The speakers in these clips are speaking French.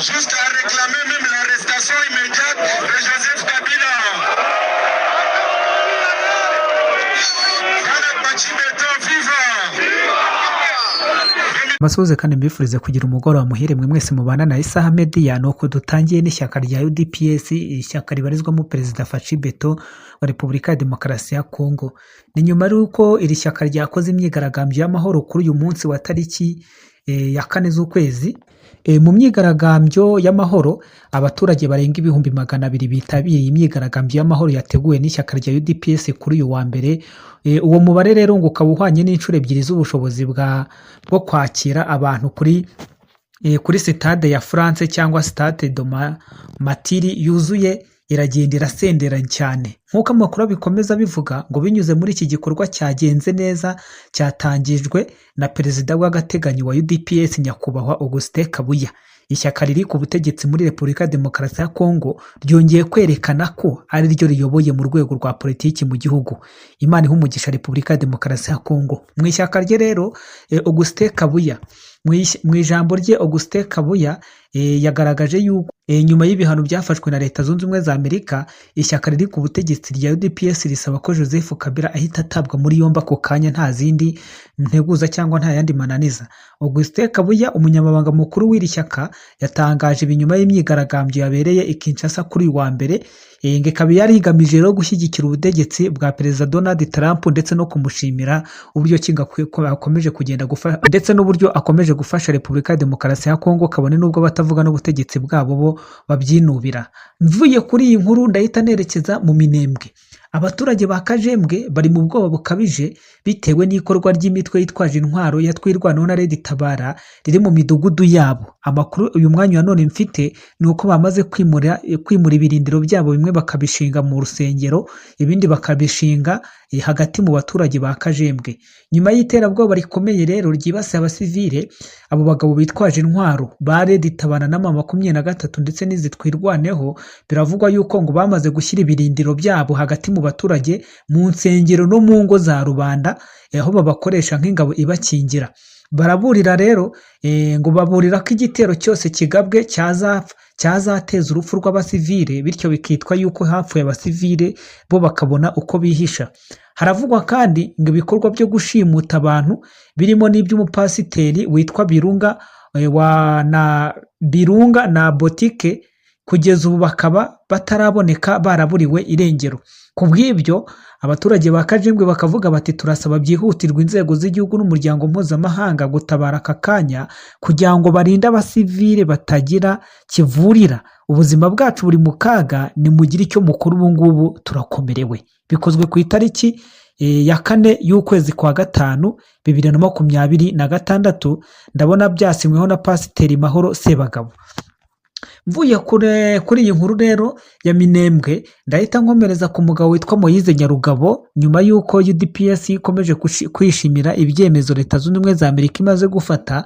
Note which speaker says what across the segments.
Speaker 1: Jusqu'à réclamer même l'arrestation immédiate de Joseph Kabila.
Speaker 2: Basuhuze kandi mbifurize kugira umugoroba muhire mwe mwese mubana na Isaha Media. Nuko dutangiye n'ishyaka rya UDPS, ishyaka ribarizwamo Perezida Faci Beto wa Repubulika ya Demokarasi ya Kongo. Ni nyuma y'uko iri shyaka ryakoze imyigaragambyo y'amahoro kuri uyu munsi wa tariki ya 4 z'ukwezi. Mu myigaragambyo y'amahoro abaturage barenga 200,000 bitabiriye imyigaragambyo y'amahoro yateguwe n'ishyaka rya UDPS kuri uyu wa mbere. Uwo mubare rero ngo ukaba uhwanye n'inshuro ebyiri z'ubushobozi bwo kwakira abantu kuri stade ya France cyangwa stade de Matiri yuzuye iragenda irasendera cyane. Nk'uko amakuru bikomeza bivuga ngo binyuze muri iki gikorwa cyagenze neza cyatangijwe na perezida w'agateganyo wa UDPS nyakubahwa Augustin Kabuya. Ishyaka riri ku butegetsi muri Repubulika ya Demokarasi ya Kongo ryongeye kwerekana ko ari ryo riyoboye mu rwego rwa politiki mu gihugu. Imana ihumugisha Repubulika ya Demokarasi ya Kongo. Mu ishyaka rye rero Augustin Kabuya, mu ijambo rye Augustin Kabuya yagaragaje yuko nyuma y'ibihano byafashwe na Leta Zunze Ubumwe za Amerika, ishyaka riri ku butegetsi rya UDPS risaba ko Joseph Kabila ahita atabwa muri yombi ako kanya nta zindi nteguza cyangwa nta yandi mananiza. Augustin Kabuya, umunyamabanga mukuru w'iri shyaka, yatangaje ibinyuma y'imyigaragambyo yabereye i Kinshasa kuri uyu wa mbere. Ikaba yari igamije rero gushyigikira ubutegetsi bwa Perezida Donald Trump ndetse no kumushimira uburyo akomeje kugenda gufasha ndetse n'uburyo akomeje gufasha Repubulika ya Demokarasi ya Kongo, kabone nubwo batavuga n'ubutegetsi bwabo bo babyinubira. Mvuye kuri iyi nkuru ndahita nerekeza mu Minembwe. Abaturage ba Kajembwe bari mu bwoba bukabije bitewe n'ikorwa ry'imitwe yitwaje intwaro yatwirwanaho na Red Tabara riri mu midugudu yabo. Amakuru uyu mwanya wa none mfite ni uko bamaze kwimura ibirindiro byabo, bimwe bakabishinga mu rusengero, ibindi bakabishinga hagati mu baturage ba Kajembwe. Nyuma y'iterabwoba rikomeye rero ryibasiye abasivile, abo bagabo bitwaje intwaro ba Red Tabara na M23 ndetse n'izitwirwaneho, biravugwa yuko ngo bamaze gushyira ibirindiro byabo hagati mu baturage, mu nsengero no mu ngo za rubanda, aho babakoresha nk'ingabo ibakingira. Baraburira rero ngo baburira ko igitero cyose kigabwe cyazateza urupfu rw'abasivile, bityo bikitwa yuko hapfuye abasivile bo bakabona uko bihisha. Haravugwa kandi ngo ibikorwa byo gushimuta abantu birimo n'iby'umupasiteri witwa Birunga na Botike, kugeza ubu bakaba bataraboneka, baraburiwe irengero. Ku bw'ibyo abaturage ba Kajembwe bakavuga bati turasaba byihutirwa inzego z'igihugu n'umuryango mpuzamahanga gutabara aka kanya kugira ngo barinde abasivile batagira kivurira. Ubuzima bwacu buri mu kaga, nimugire icyo mukuru, ubu ngubu turakomerewe. Bikozwe ku itariki ya 4 y'ukwezi kwa gatanu 2026 ndabona byasinyweho na Pasiteri Mahoro Sebagabo. Mvuye kuri iyi nkuru rero ya Minembwe ndahita nkomereza ku mugabo witwa Moise Nyarugabo nyuma y'uko UDPS ikomeje kwishimira ibyemezo Leta Zunze Ubumwe za Amerika imaze gufata.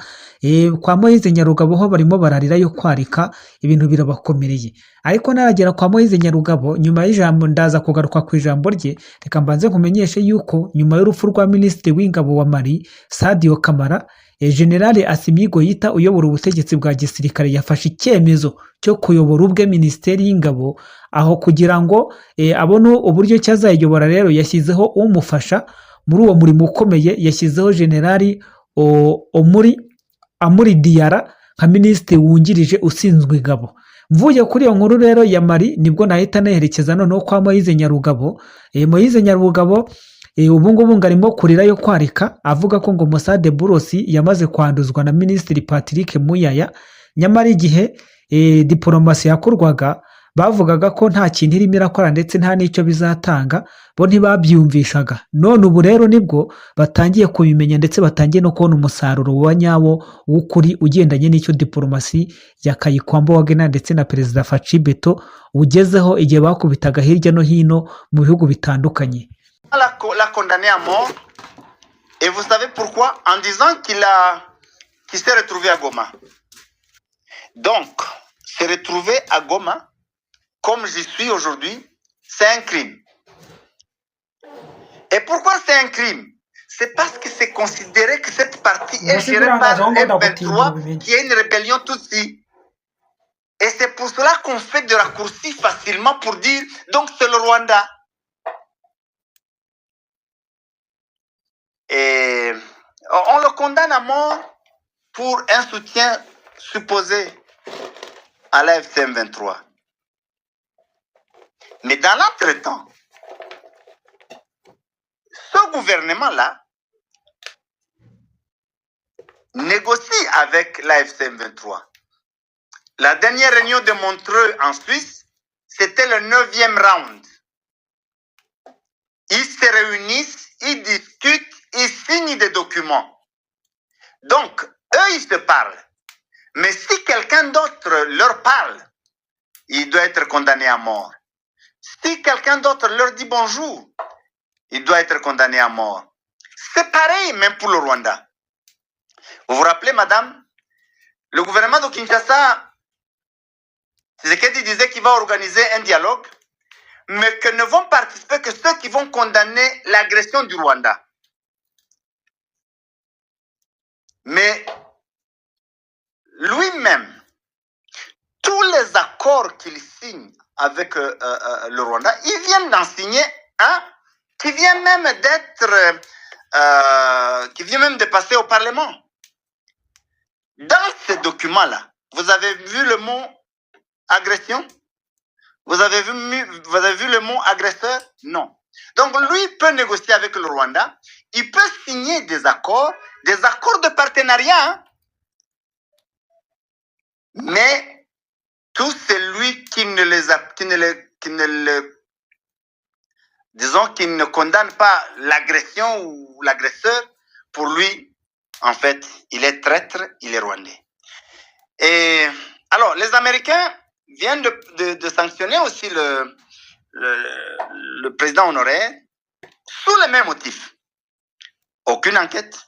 Speaker 2: Kwa Moise Nyarugabo ho barimo bararira yo kwarika ibintu birabakomereye, ariko naragera kwa Moise Nyarugabo nyuma y'ijambo ndaza kugaruka ku ijambo rye. Reka mbanze kumenyeshe yuko nyuma y'urupfu rwa Minisitiri w'Ingabo wa Mali Sadio Kamara, General Assimi Goïta uyobora ubutegetsi bwa gisirikare yafashe icyemezo cyo kuyobora ubwe Minisiteri y'Ingabo, aho kugira ngo abone uburyo cyazayiyobora rero yashyizeho umufasha muri uwo murimo ukomeye. Yashyizeho General Amuri Diara nka minisitiri wungirije ushinzwe ingabo. Mvuye kuri iyo nkuru rero ya Mali nibwo nahita neherekeza noneho kwa Moise Nyarugabo. Moise Nyarugabo ubu ngubu ngarimo kurira yo kwarika avuga ko ngo Mossad Burosi yamaze kwanduzwa na Minisitiri Patrick Muyaya. Nyamara igihe diplomasi yakorwaga bavugaga ko nta kintu irimo irakora ndetse nta n'icyo bizatanga, bo ntibabyumvishaga. None ubu rero nibwo batangiye kubimenya ndetse batangiye no kubona umusaruro wa nyawo w'ukuri ugendanye n'icyo diplomasi ya Kayikwamba Wagner ndetse na Perezida Faci Beto ugezeho igihe bakubitaga hirya no hino mu bihugu bitandukanye.
Speaker 1: L'a condamné à mort. Et vous savez pourquoi? En disant qu'il s'est retrouvé à Goma. Donc, se retrouver à Goma, comme j'y suis aujourd'hui, c'est un crime. Et pourquoi c'est un crime? C'est parce que c'est considéré que cette partie est gérée par M23, qui est une rébellion Tutsi. Et c'est pour cela qu'on fait de raccourcis facilement pour dire, donc c'est le Rwanda. Et on le condamne à mort pour un soutien supposé à la FCM23. Mais dans l'entretemps, ce gouvernement-là négocie avec la FCM23. La dernière réunion de Montreux en Suisse, c'était le 9e round. Ils se réunissent, ils discutent, ils signent des documents. Donc, eux, ils se parlent. Mais si quelqu'un d'autre leur parle, il doit être condamné à mort. Si quelqu'un d'autre leur dit bonjour, il doit être condamné à mort. C'est pareil même pour le Rwanda. Vous vous rappelez, madame, le gouvernement de Kinshasa, Tshisekedi disait qu'il va organiser un dialogue, mais que ne vont participer que ceux qui vont condamner l'agression du Rwanda. Mais lui-même, tous les accords qu'il signe avec le Rwanda, ils viennent d'en signer un qui vient même qui vient même de passer au Parlement. Dans ces documents-là, vous avez vu le mot agression? Vous avez vu le mot agresseur? Non. Donc lui peut négocier avec le Rwanda, il peut signer des accords de partenariat, hein? Mais tout celui qui ne condamne pas l'agression ou l'agresseur, pour lui, en fait, il est traître, il est rwandais. Et alors, les Américains viennent de sanctionner aussi le président honoraire sous les mêmes motifs. Aucune enquête,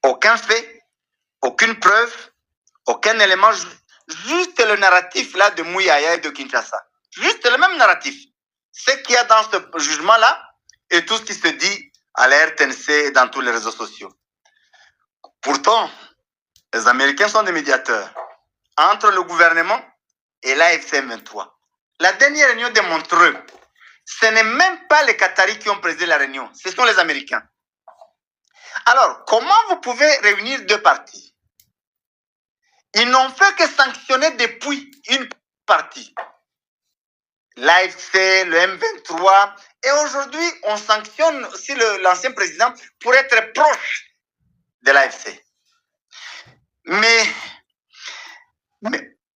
Speaker 1: aucun fait, aucune preuve, aucun élément, juste le narratif là de Muyaya et de Kinshasa. Juste le même narratif. Ce qu'il y a dans ce jugement-là et tout ce qui se dit à la RTNC et dans tous les réseaux sociaux. Pourtant, les Américains sont des médiateurs entre le gouvernement et la FCM23. La dernière réunion de Montreux, ce n'est même pas les Qataris qui ont présidé la réunion, ce sont les Américains. Alors, comment vous pouvez réunir deux parties? Ils n'ont fait que sanctionner depuis une partie. L'AFC, le M23, et aujourd'hui, on sanctionne aussi l'ancien président pour être proche de l'AFC. Mais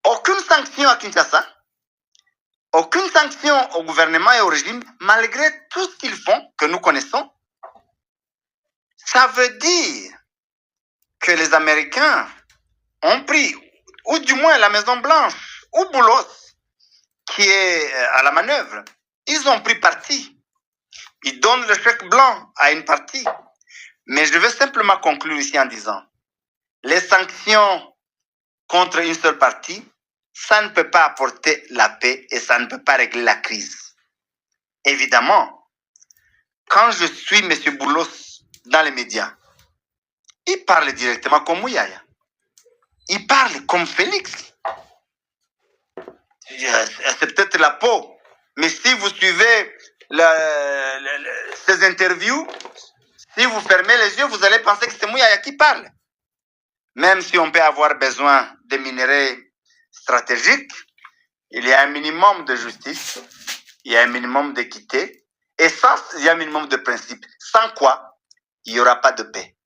Speaker 1: aucune sanction à Kinshasa, aucune sanction au gouvernement et au régime, malgré tout ce qu'ils font, que nous connaissons, Ça veut dire que les Américains ont pris, ou du moins la Maison-Blanche, ou Boulos, qui est à la manœuvre, ils ont pris parti. Ils donnent le chèque blanc à une partie. Mais je veux simplement conclure ici en disant, les sanctions contre une seule partie, ça ne peut pas apporter la paix et ça ne peut pas régler la crise. Évidemment, quand je suis M. Boulos dans les médias, il parle directement comme Mouyaya. Il parle comme Félix. C'est peut-être la peau. Mais si vous suivez ces interviews, si vous fermez les yeux, vous allez penser que c'est Mouyaya qui parle. Même si on peut avoir besoin de minerais stratégiques, il y a un minimum de justice, il y a un minimum d'équité, et ça, il y a un minimum de principe. Sans quoi, il n'y aura pas de paix.